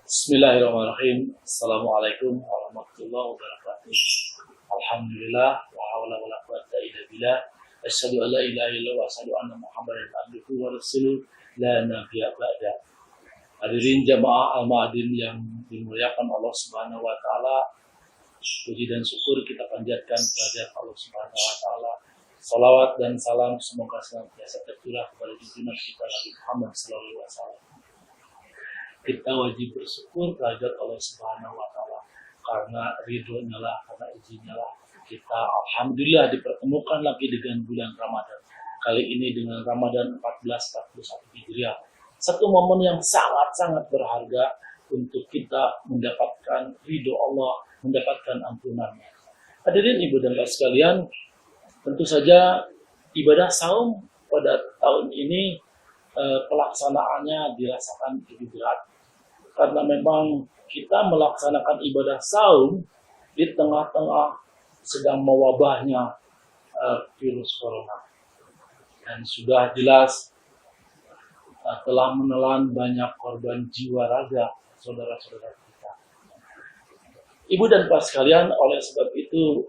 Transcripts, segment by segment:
Bismillahirrahmanirrahim. Assalamualaikum warahmatullahi wabarakatuh. Alhamdulillah wa haula wala quwwata illa billah. Asyhadu an la ilaha illallah wa asyhadu anna Muhammadan abduhu wa rasuluh la nabiyya ba'da. Hadirin jamaah al-ma'adin yang dimuliakan Allah Subhanahu wa taala. Puji dan syukur kita panjatkan kepada Allah Subhanahu wa taala. Salawat dan salam semoga senantiasa tercurah kepada junjungan kita Nabi Muhammad sallallahu alaihi wasallam. Kita wajib bersyukur kehadirat Allah Subhanahu wa taala karena ridhonya lah, karena izinnya lah kita alhamdulillah dipertemukan lagi dengan bulan Ramadan. Kali ini dengan Ramadan 1441 Hijriah. Satu momen yang sangat-sangat berharga untuk kita mendapatkan ridho Allah, mendapatkan ampunannya. Hadirin ibu dan bapak sekalian, tentu saja ibadah saum pada tahun ini pelaksanaannya dirasakan lebih berat. Karena memang kita melaksanakan ibadah saum di tengah-tengah sedang mewabahnya virus corona. Dan sudah jelas telah menelan banyak korban jiwa raga saudara-saudara kita. Ibu dan bapak sekalian, oleh sebab itu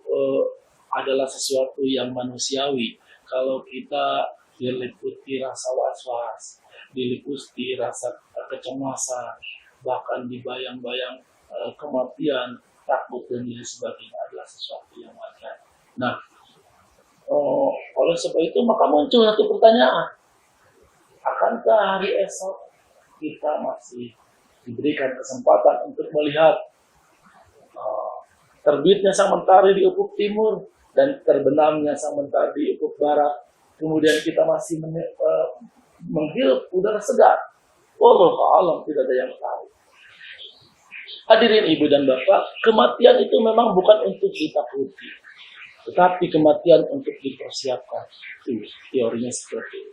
adalah sesuatu yang manusiawi. Kalau kita diliputi rasa was-was, diliputi rasa kecemasan, bahkan dibayang-bayang kematian, takut dan lain sebagainya adalah sesuatu yang wajar. Nah, oleh sebab itu maka muncul satu pertanyaan. Akankah hari esok kita masih diberikan kesempatan untuk melihat terbitnya sang mentari di ufuk timur dan terbenamnya sang mentari di ufuk barat? Kemudian kita masih menghirup udara segar. Wallahu a'lam, tidak ada yang tahu. Hadirin ibu dan bapak, kematian itu memang bukan untuk ditakuti, tetapi kematian untuk dipersiapkan. Teorinya seperti itu.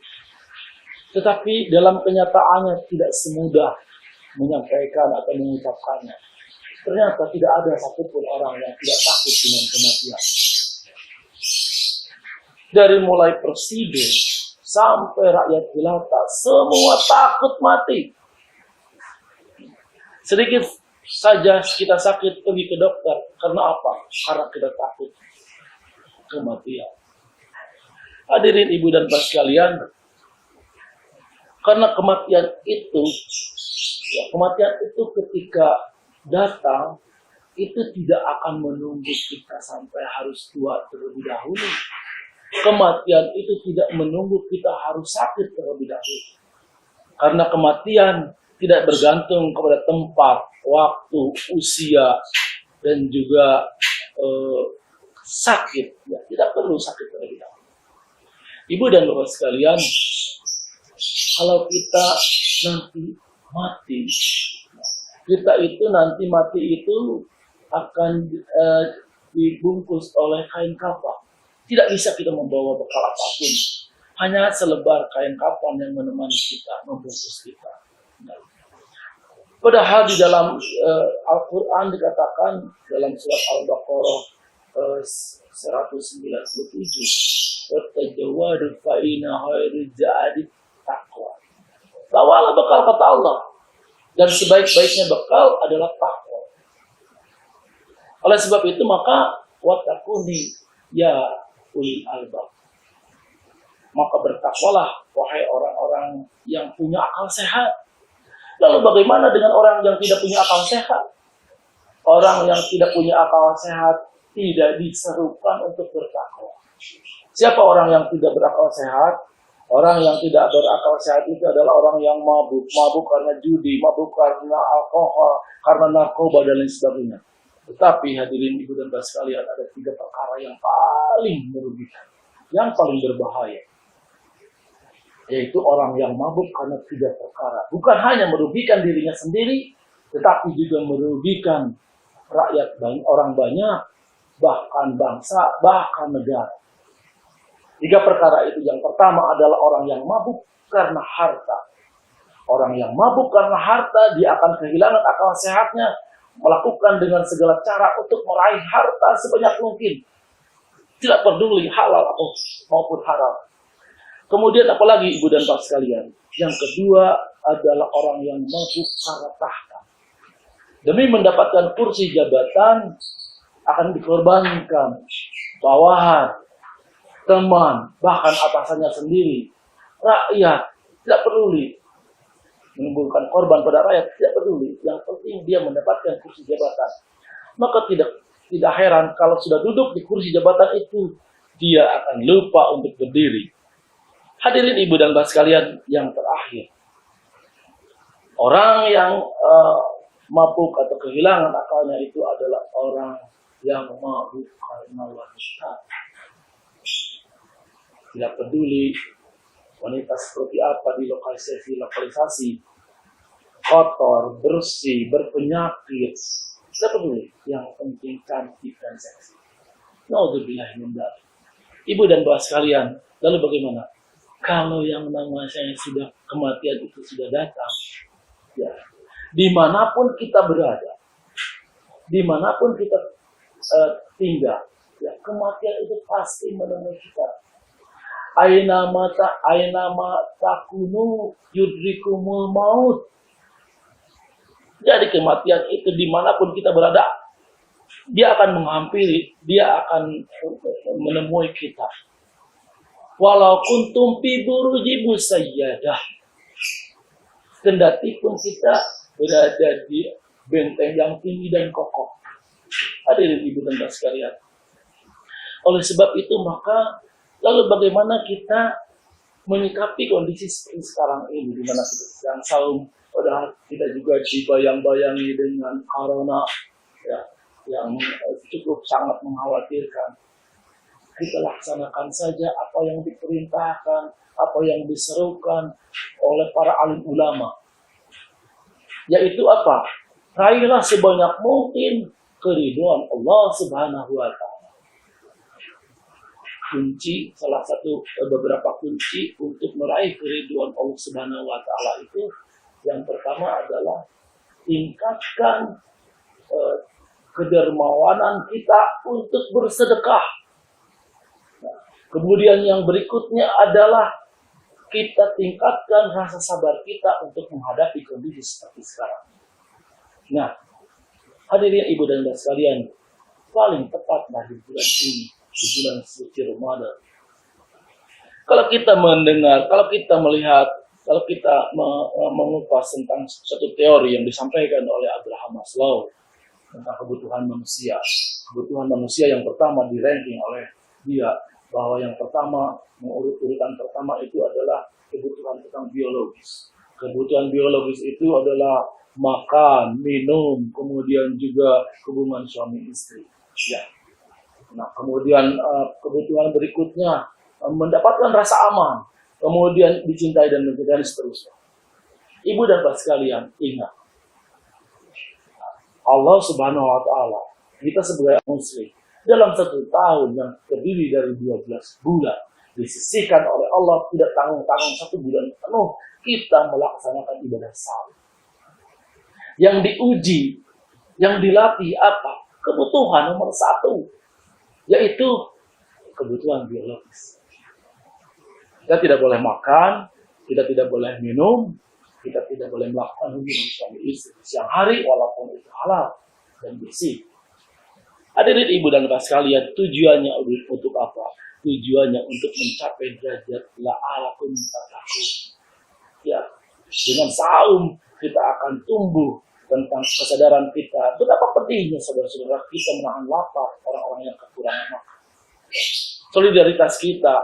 Tetapi dalam kenyataannya tidak semudah menyampaikan atau mengucapkannya. Ternyata tidak ada satupun orang yang tidak takut dengan kematian. Dari mulai presiden sampai rakyat jelata, semua takut mati. Sedikit saja kita sakit pergi ke dokter. Karena apa? Karena kita takut kematian. Hadirin ibu dan bapak sekalian, karena kematian itu ketika datang itu tidak akan menunggu kita sampai harus tua terlebih dahulu. Kematian itu tidak menunggu kita harus sakit terlebih dahulu. Karena kematian tidak bergantung kepada tempat, waktu, usia, dan juga sakit. Ya, tidak perlu sakit terlebih dahulu. Ibu dan bapak sekalian, kalau kita nanti mati, kita itu nanti mati itu akan dibungkus oleh kain kafan. Tidak bisa kita membawa bekal apapun. Hanya selebar kain kafan yang menemani kita, membungkus kita. Padahal di dalam Al-Quran dikatakan dalam surat Al-Baqarah 197, "Watajawadu fa'ina khairu jadi taqwa." Bawalah bekal kata Allah, dan sebaik-baiknya bekal adalah takwa. Oleh sebab itu maka wattaquni ya ulil albab. Maka bertakwalah wahai orang-orang yang punya akal sehat. Lalu bagaimana dengan orang yang tidak punya akal sehat? Orang yang tidak punya akal sehat tidak diserukan untuk bertakwa. Siapa orang yang tidak berakal sehat? Orang yang tidak berakal sehat itu adalah orang yang mabuk. Mabuk karena judi, mabuk karena alkohol, karena narkoba dan lain sebagainya. Tetapi hadirin ibu dan bapak sekalian, ada 3 perkara yang paling merugikan, yang paling berbahaya. Yaitu orang yang mabuk karena 3 perkara. Bukan hanya merugikan dirinya sendiri, tetapi juga merugikan rakyat banyak, orang banyak, bahkan bangsa, bahkan negara. 3 perkara itu, yang pertama adalah orang yang mabuk karena harta. Orang yang mabuk karena harta, dia akan kehilangan akal sehatnya, melakukan dengan segala cara untuk meraih harta sebanyak mungkin. Tidak peduli halal maupun haram. Kemudian apalagi ibu dan bapak sekalian? Yang kedua adalah orang yang mabuk karena tahta. Demi mendapatkan kursi jabatan akan dikorbankan bawahan, teman, bahkan atasannya sendiri, rakyat, tidak peduli. Menimbulkan korban pada rakyat, tidak peduli. Yang penting dia mendapatkan kursi jabatan. Maka tidak heran kalau sudah duduk di kursi jabatan itu, dia akan lupa untuk berdiri. Hadirin ibu dan bapak sekalian, yang terakhir, orang yang mabuk atau kehilangan akalnya itu adalah orang yang mabuk karena wanita. Tidak peduli wanita seperti apa di lokalisasi, kotor, bersih, berpenyakit, tidak peduli. Yang penting cantik dan seksi. Naudzubillah min dzalik. Ibu dan bapak sekalian, lalu bagaimana? Kalau yang namanya sudah kematian itu sudah datang, ya, dimanapun kita berada, dimanapun kita tinggal, ya, kematian itu pasti menemui kita. Aina takunu yudrikumul maut. Jadi kematian itu dimanapun kita berada, dia akan menghampiri, dia akan menemui kita. Walau kuntum fi buruji musayyadah. Kendati pun kita berada di benteng yang tinggi dan kokoh. Hadirin ibu dan bapak sekalian. Oleh sebab itu maka lalu bagaimana kita menyikapi kondisi seperti sekarang ini, di mana kita sedang saum, padahal kita juga dibayang-bayangi dengan corona, ya, yang cukup sangat mengkhawatirkan. Kita laksanakan saja apa yang diperintahkan, apa yang diserukan oleh para alim ulama. Yaitu apa? Raihlah sebanyak mungkin keridhaan Allah Subhanahu wa Ta'ala. Kunci, salah satu beberapa kunci untuk meraih keridhaan Allah Subhanahu wa Ta'ala itu, yang pertama adalah tingkatkan kedermawanan kita untuk bersedekah. Kemudian yang berikutnya adalah kita tingkatkan rasa sabar kita untuk menghadapi kondisi seperti sekarang. Nah, hadirin ibu dan bapak sekalian, paling tepatlah di bulan ini, di bulan suci Ramadan. Kalau kita mendengar, kalau kita melihat, kalau kita mengupas tentang suatu teori yang disampaikan oleh Abraham Maslow tentang kebutuhan manusia. Kebutuhan manusia yang pertama di ranking oleh dia, bahwa yang pertama, urutan pertama itu adalah kebutuhan tentang biologis. Kebutuhan biologis itu adalah makan, minum, kemudian juga hubungan suami istri. Ya. Nah, kemudian kebutuhan berikutnya mendapatkan rasa aman, kemudian dicintai dan mencintai seterusnya. Ibu dan bapak sekalian, ingat, Allah Subhanahu wa Ta'ala, kita sebagai muslim, dalam 1 tahun yang terdiri dari 12 bulan, disisihkan oleh Allah tidak tanggung-tanggung 1 bulan penuh kita melaksanakan ibadah salat. Yang diuji, yang dilatih apa? Kebutuhan nomor 1, yaitu kebutuhan biologis. Kita tidak boleh makan, kita tidak boleh minum, kita tidak boleh melakukan hubungan suami istri siang hari walaupun itu halal dan bersih. Hadirin ibu dan bapak sekalian, tujuannya untuk apa? Tujuannya untuk mencapai derajat la'alakum tattaqun. Ya, dengan saum kita akan tumbuh tentang kesadaran kita. Betapa pentingnya saudara-saudara kita menahan lapar orang-orang yang kekurangan makan. Solidaritas kita,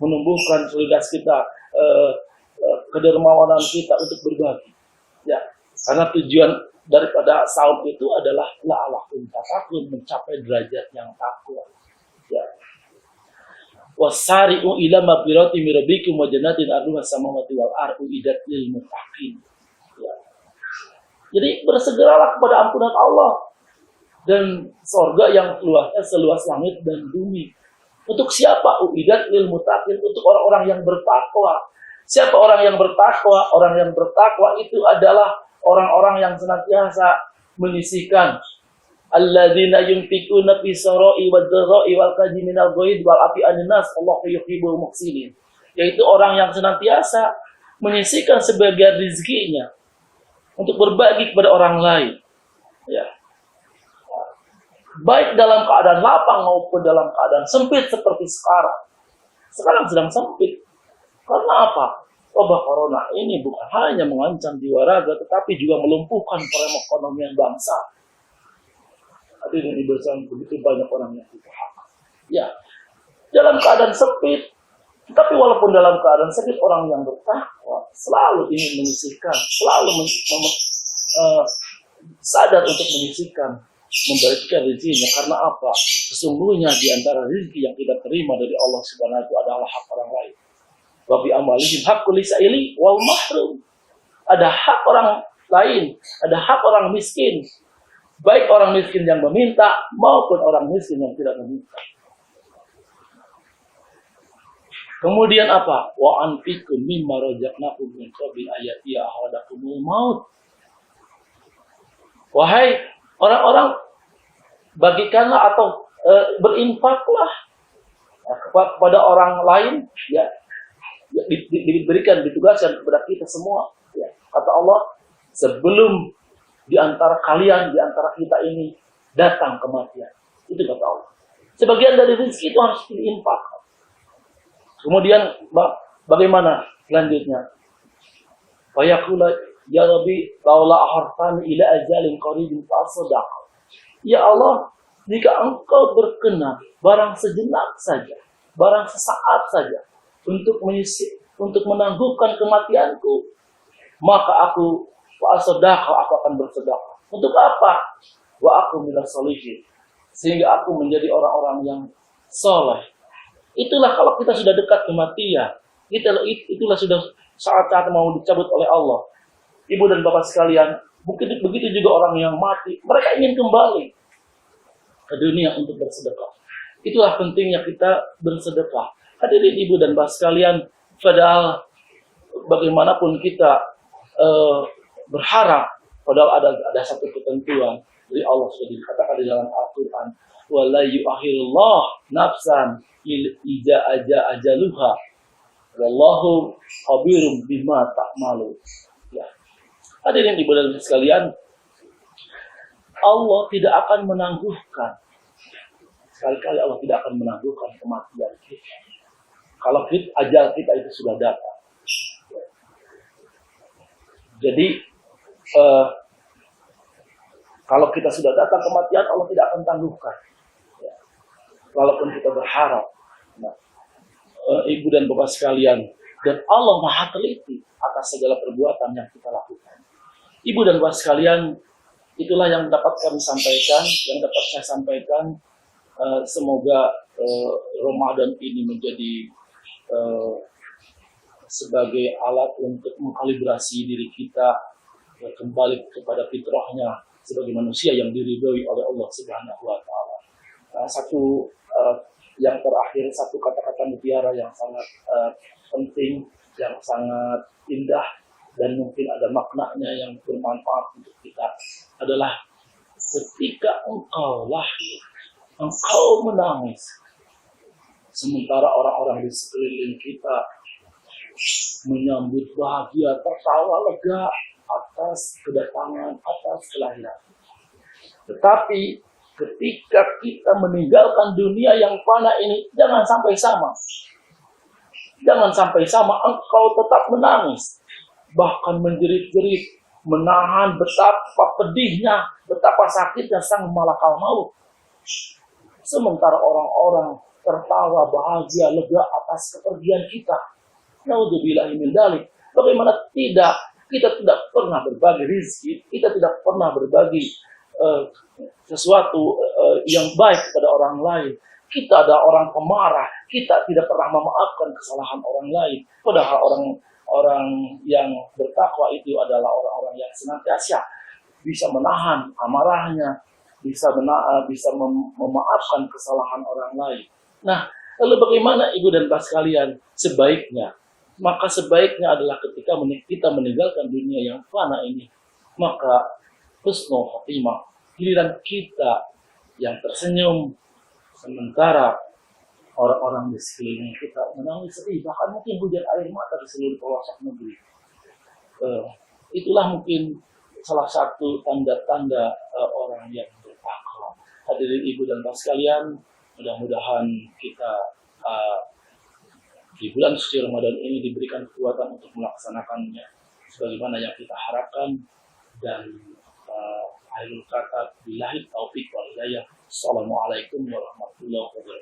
menumbuhkan solidaritas kita, kedermawanan kita untuk berbagi. Ya, karena tujuan daripada saum itu adalah la'alakum tattaqun, mencapai derajat yang takwa. Ya. Wasari'u ila maghfiratin min rabbikum wa jannatin 'arduha as-samawati wal ardu uiddat lil muttaqin. Ya. Jadi bersegeralah kepada ampunan Allah dan surga yang luasnya seluas langit dan bumi. Untuk siapa? Uiddat lil muttaqin, untuk orang-orang yang bertakwa. Siapa orang yang bertakwa? Orang yang bertakwa itu adalah orang-orang yang senantiasa menyisihkan alladzina yunfikuna fi sarai wad dharai wal kaziminal ghaid wal afi aninnas Allahu yuhibbul muhsinin, yaitu orang yang senantiasa menyisihkan sebagian rezekinya untuk berbagi kepada orang lain, ya, baik dalam keadaan lapang maupun dalam keadaan sempit seperti sekarang. Sekarang sedang sempit. Karena apa? Wabah corona ini bukan hanya mengancam jiwa raga, tetapi juga melumpuhkan perekonomian bangsa. Hadirin ibu sekalian, begitu banyak orang yang PHK. Ya, dalam keadaan sempit, tapi walaupun dalam keadaan sempit, orang yang bertakwa selalu ingin menyisihkan, selalu sadar untuk menyisihkan, membagikan rezekinya. Karena apa? Sesungguhnya di antara rezeki yang kita terima dari Allah Subhanahu wa taala adalah hak orang lain. Wa bi amalihim haqqul lisaili wal mahrum. Ada hak orang lain, ada hak orang miskin. Baik orang miskin yang meminta maupun orang miskin yang tidak meminta. Kemudian apa? Wa anfiqu mimma razaqnakum min qabli ayati ahadakumul maut. Wahai orang-orang, bagikanlah atau berinfaklah kepada orang lain, ya, diberikan, ditugaskan kepada kita semua. Ya. Kata Allah, sebelum di antara kalian, di antara kita ini datang kematian. Itu kata Allah. Sebagian dari rezeki itu harus diinfak. Kemudian bagaimana selanjutnya? Fayaqula ya Rabbi laula ahartani ila ajalin qaribin fa asaddaq. Ya Allah, jika Engkau berkenan barang sejenak saja, barang sesaat saja untuk menangguhkan kematianku, maka aku aku akan bersedekah. Untuk apa? Wa aku minas sholihin, sehingga aku menjadi orang-orang yang soleh. Itulah kalau kita sudah dekat kematian, itulah sudah saat-saat mau dicabut oleh Allah. Ibu dan bapak sekalian, begitu juga orang yang mati, mereka ingin kembali ke dunia untuk bersedekah. Itulah pentingnya kita bersedekah. Hadirin ibu dan bapak sekalian, padahal bagaimanapun kita berharap, padahal ada satu ketentuan dari Allah sudah dikatakan di dalam Al-Quran, wala yu'akhirullah nafsan iza ajaluha wallahu khabirum bima ta'malu. Ya. Hadirin ibu dan bapak sekalian, Allah tidak akan menangguhkan, sekali-kali Allah tidak akan menangguhkan kematian kita kalau ajal kita itu sudah datang. Jadi kalau kita sudah datang kematian, Allah tidak akan tangguhkan. Ya. Walaupun kita berharap. Nah, ibu dan bapak sekalian, dan Allah Maha teliti atas segala perbuatan yang kita lakukan. Ibu dan bapak sekalian, itulah yang dapat kami sampaikan, yang dapat saya sampaikan. Semoga Ramadan ini menjadi sebagai alat untuk mengkalibrasi diri kita kembali kepada fitrahnya sebagai manusia yang diridhoi oleh Allah Subhanahu wa taala. Satu yang terakhir, satu kata-kata mutiara yang sangat penting, yang sangat indah dan mungkin ada maknanya yang bermanfaat untuk kita adalah ketika engkau lahir, engkau menangis, sementara orang-orang di sekeliling kita menyambut bahagia, tertawa lega atas kedatangan, atas kelahiran. Tetapi ketika kita meninggalkan dunia yang fana ini, jangan sampai sama. Jangan sampai sama engkau tetap menangis, bahkan menjerit-jerit, menahan betapa pedihnya, betapa sakitnya sang malakal maut. Sementara orang-orang tertawa bahagia lega atas kepergian kita. Naudzubillahi min dzalik. Bagaimana tidak? Kita tidak pernah berbagi rezeki, kita tidak pernah berbagi sesuatu yang baik kepada orang lain. Kita ada orang pemarah, kita tidak pernah memaafkan kesalahan orang lain. Padahal orang yang bertakwa itu adalah orang-orang yang senantiasa bisa menahan amarahnya, bisa memaafkan kesalahan orang lain. Nah, lalu bagaimana ibu dan bapak sekalian? Maka sebaiknya adalah ketika kita meninggalkan dunia yang fana ini, maka husnul khotimah, giliran kita yang tersenyum, sementara orang-orang di sekeliling kita menangis sedih, bahkan mungkin hujan air mata di seluruh pelosok negeri. Itulah mungkin salah satu tanda-tanda orang yang bertakwa. Hadirin ibu dan bapak sekalian, mudah-mudahan kita di bulan suci Ramadan ini diberikan kekuatan untuk melaksanakannya sebagaimana yang kita harapkan, dan akhirul kata billahi taufiq wal hidayah. Assalamualaikum warahmatullahi wabarakatuh.